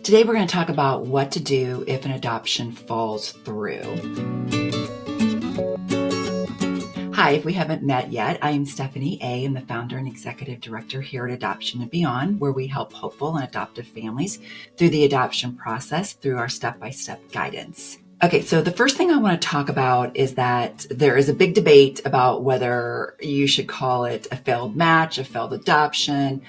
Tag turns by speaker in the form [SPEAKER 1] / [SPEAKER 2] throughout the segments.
[SPEAKER 1] Today we're going to talk about what to do if an adoption falls through. Hi, if we haven't met yet, I am Stephanie A. I'm the founder and executive director here at Adoption and Beyond, where we help hopeful and adoptive families through the adoption process through our step-by-step guidance. Okay, so the first thing I want to talk about is that there is a big debate about whether you should call it a failed match, a failed adoption,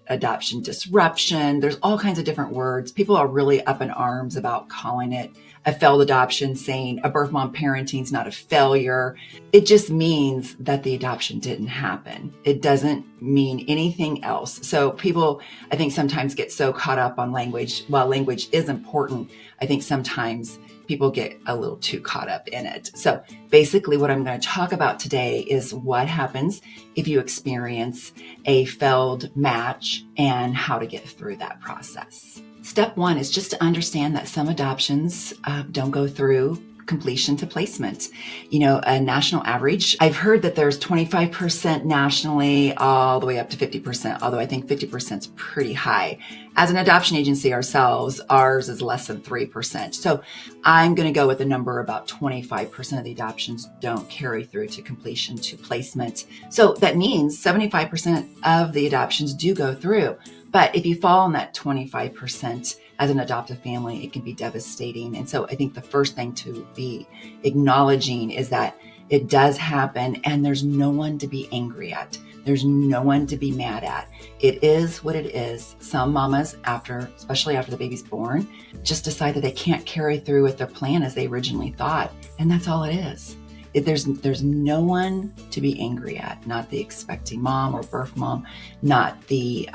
[SPEAKER 1] adoption disruption. There's all kinds of different words. People are really up in arms about calling it a failed adoption, saying a birth mom parenting is not a failure. It just means that the adoption didn't happen. It doesn't mean anything else. So people, I think, sometimes get so caught up on language. While language is important, I think sometimes people get a little too caught up in it. So basically what I'm going to talk about today is what happens if you experience a failed match and how to get through that process. Step one is just to understand that some adoptions don't go through completion to placement. You know, a national average, I've heard that there's 25% nationally all the way up to 50%, although I think 50% is pretty high. As an adoption agency ourselves, ours is less than 3%. So I'm going to go with a number about 25% of the adoptions don't carry through to completion to placement. So that means 75% of the adoptions do go through. But if you fall in that 25% as an adoptive family, it can be devastating. And so I think the first thing to be acknowledging is that it does happen and there's no one to be angry at. There's no one to be mad at. It is what it is. Some mamas, especially after the baby's born, just decide that they can't carry through with their plan as they originally thought. And that's all it is. There's no one to be angry at, not the expecting mom or birth mom, not the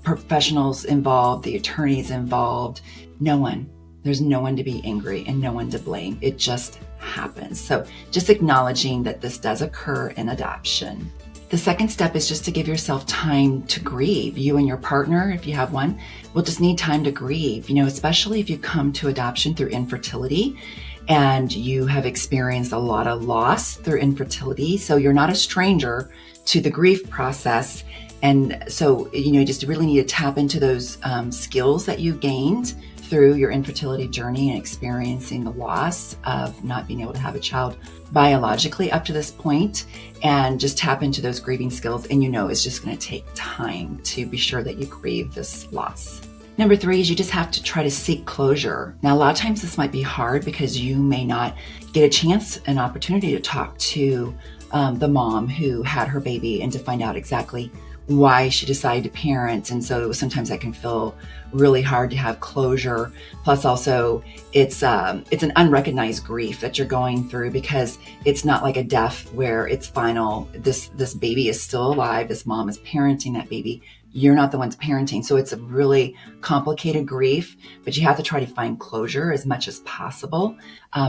[SPEAKER 1] professionals involved, the attorneys involved, no one. There's no one to be angry and no one to blame. It just happens. So just acknowledging that this does occur in adoption. The second step is just to give yourself time to grieve. You and your partner, if you have one, will just need time to grieve, especially if you come to adoption through infertility and you have experienced a lot of loss through infertility. So you're not a stranger to the grief process. And so, you just really need to tap into those skills that you gained through your infertility journey and experiencing the loss of not being able to have a child biologically up to this point, and just tap into those grieving skills. And it's just going to take time to be sure that you grieve this loss. Number three is you just have to try to seek closure. Now, a lot of times this might be hard because you may not get a chance, an opportunity to talk to the mom who had her baby and to find out exactly why she decided to parent. And so sometimes that can feel really hard to have closure. Plus also it's an unrecognized grief that you're going through, because it's not like a death where it's final. This baby is still alive. This mom is parenting that baby. You're not the ones parenting. So it's a really complicated grief, but you have to try to find closure as much as possible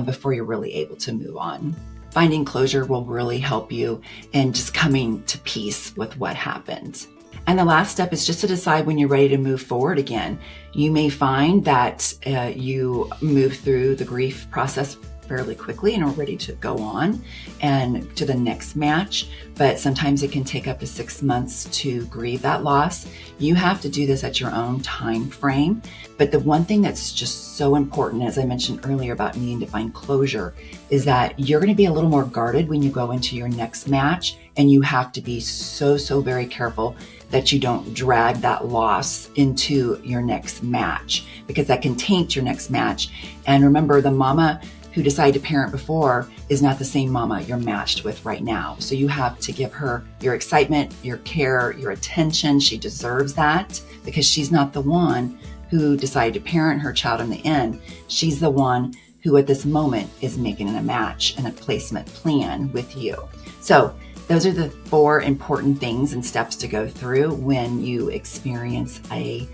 [SPEAKER 1] before you're really able to move on. Finding closure will really help you in just coming to peace with what happened. And the last step is just to decide when you're ready to move forward again. You may find that you move through the grief process fairly quickly and are ready to go on and to the next match, but sometimes it can take up to 6 months to grieve that loss. You have to do this at your own time frame. But the one thing that's just so important, as I mentioned earlier about needing to find closure, is that you're going to be a little more guarded when you go into your next match, and you have to be so very careful that you don't drag that loss into your next match, because that can taint your next match. And remember, the mama who decided to parent before is not the same mama you're matched with right now. So you have to give her your excitement, your care, your attention. She deserves that, because she's not the one who decided to parent her child in the end. She's the one who at this moment is making a match and a placement plan with you. So those are the 4 important things and steps to go through when you experience a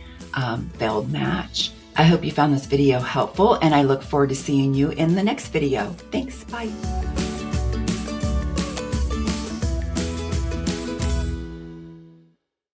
[SPEAKER 1] failed match. I hope you found this video helpful, and I look forward to seeing you in the next video. Thanks, bye.